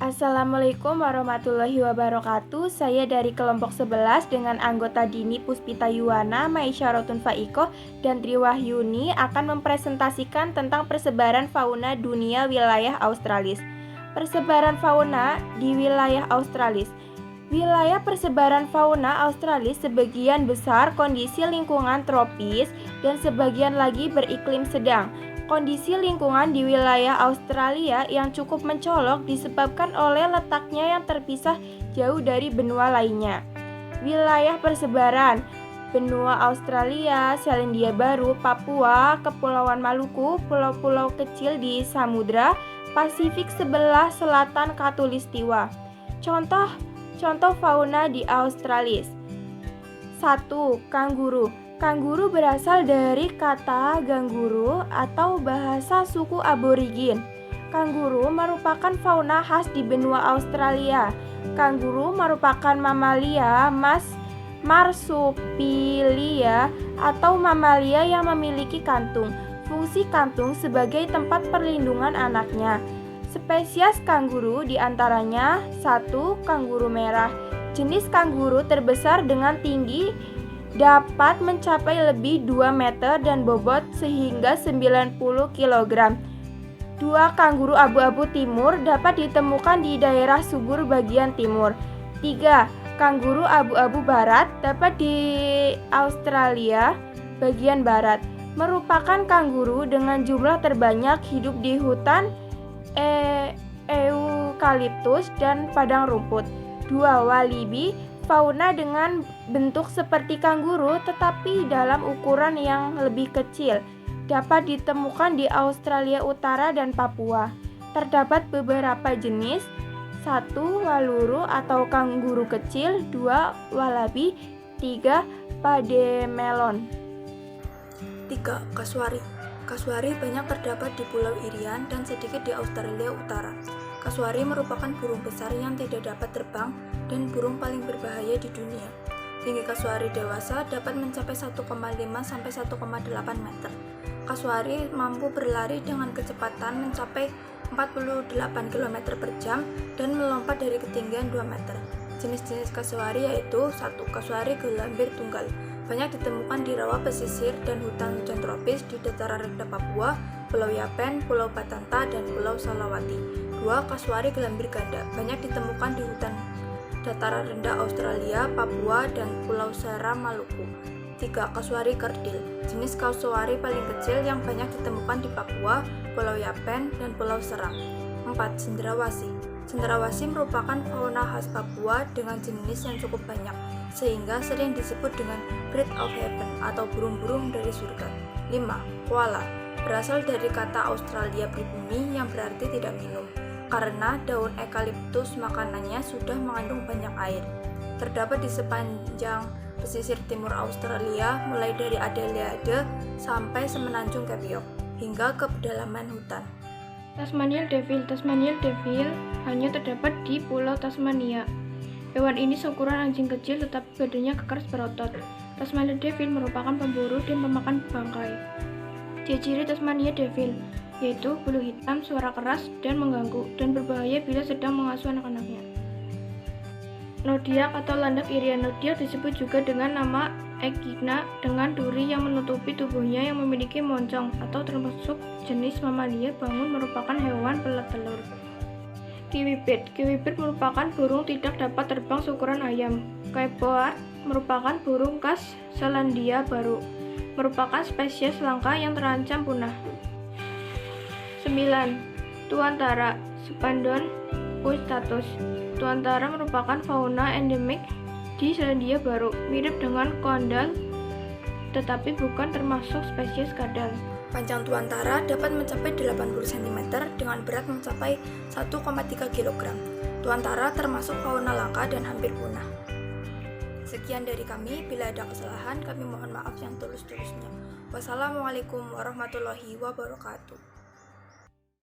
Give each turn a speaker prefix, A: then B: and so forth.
A: Assalamualaikum warahmatullahi wabarakatuh. Saya dari kelompok 11 dengan anggota Dini Puspita Yuwana, Maisyaratun Faikoh, dan Triwahyuni akan mempresentasikan tentang persebaran fauna dunia wilayah Australis. Persebaran fauna di wilayah Australis. Wilayah persebaran fauna Australis sebagian besar kondisi lingkungan tropis dan sebagian lagi beriklim sedang. Kondisi lingkungan di wilayah Australia yang cukup mencolok disebabkan oleh letaknya yang terpisah jauh dari benua lainnya. Wilayah persebaran: benua Australia, Selandia Baru, Papua, Kepulauan Maluku, pulau-pulau kecil di Samudra Pasifik sebelah selatan Khatulistiwa. Contoh fauna di Australis. 1. Kanguru. Kanguru berasal dari kata ganguru atau bahasa suku aborigin. Kanguru merupakan fauna khas di benua Australia. Kanguru merupakan mamalia marsupilia atau mamalia yang memiliki kantung. Fungsi kantung sebagai tempat perlindungan anaknya. Spesies kanguru diantaranya 1. Kanguru merah. Jenis kanguru terbesar dengan tinggi dapat mencapai lebih 2 meter dan bobot sehingga 90 kg. 2. Kanguru abu-abu timur dapat ditemukan di daerah subur bagian timur. 3. Kanguru abu-abu barat dapat di Australia bagian barat. Merupakan kanguru dengan jumlah terbanyak hidup di hutan eukaliptus dan padang rumput. 2. Walibi. Fauna dengan bentuk seperti kanguru tetapi dalam ukuran yang lebih kecil dapat ditemukan di Australia Utara dan Papua. Terdapat beberapa jenis. 1. Waluru atau kanguru kecil. 2. Walabi. 3. Pademelon.
B: 3. Kasuari. Kasuari banyak terdapat di Pulau Irian dan sedikit di Australia Utara. Kasuari merupakan burung besar yang tidak dapat terbang dan burung paling berbahaya di dunia. Tinggi kasuari dewasa dapat mencapai 1,5 sampai 1,8 meter. Kasuari mampu berlari dengan kecepatan mencapai 48 km per jam dan melompat dari ketinggian 2 meter. Jenis-jenis kasuari yaitu 1. Kasuari gelambir tunggal. Banyak ditemukan di rawa pesisir dan hutan-hujan tropis di dataran rendah Papua, Pulau Yapen, Pulau Batanta, dan Pulau Salawati. 2. Kasuari gelambir ganda. Banyak ditemukan di hutan dataran rendah Australia, Papua, dan Pulau Seram, Maluku. 3. Kasuari kerdil. Jenis kasuari paling kecil yang banyak ditemukan di Papua, Pulau Yapen, dan Pulau Seram. 4. Cendrawasih. Cendrawasih merupakan fauna khas Papua dengan jenis yang cukup banyak, sehingga sering disebut dengan Bird of Heaven atau burung-burung dari surga. 5. Koala. Berasal dari kata Australia pribumi yang berarti tidak minum, karena daun eukaliptus makanannya sudah mengandung banyak air. Terdapat di sepanjang pesisir timur Australia, mulai dari Adelaide sampai semenanjung Cape York, hingga ke pedalaman hutan.
C: Tasmanian Devil. Tasmanian Devil hanya terdapat di Pulau Tasmania. Hewan ini seukuran anjing kecil tetapi badannya kekar berotot. Tasmanian Devil merupakan pemburu dan pemakan bangkai. Ciri-ciri Tasmania Devil yaitu bulu hitam, suara keras dan mengganggu, dan berbahaya bila sedang mengasuh anak-anaknya. Zodiak atau landak Irian. Zodiak disebut juga dengan nama Echidna dengan duri yang menutupi tubuhnya yang memiliki moncong atau termasuk jenis mamalia bangun merupakan hewan petelur. Kiwibird. Kiwibird merupakan burung tidak dapat terbang seukuran ayam. Kaiboard merupakan burung khas Selandia Baru. Merupakan spesies langka yang terancam punah. 9. Tuantara. Spandon pustatus. Tuantara merupakan fauna endemik di Selandia Baru, mirip dengan kondal tetapi bukan termasuk spesies kadal.
B: Panjang tuantara dapat mencapai 80 cm dengan berat mencapai 1,3 kg. Tuantara termasuk fauna langka dan hampir punah. Sekian dari kami, bila ada kesalahan kami mohon maaf yang tulus-tulusnya. Wassalamualaikum warahmatullahi wabarakatuh.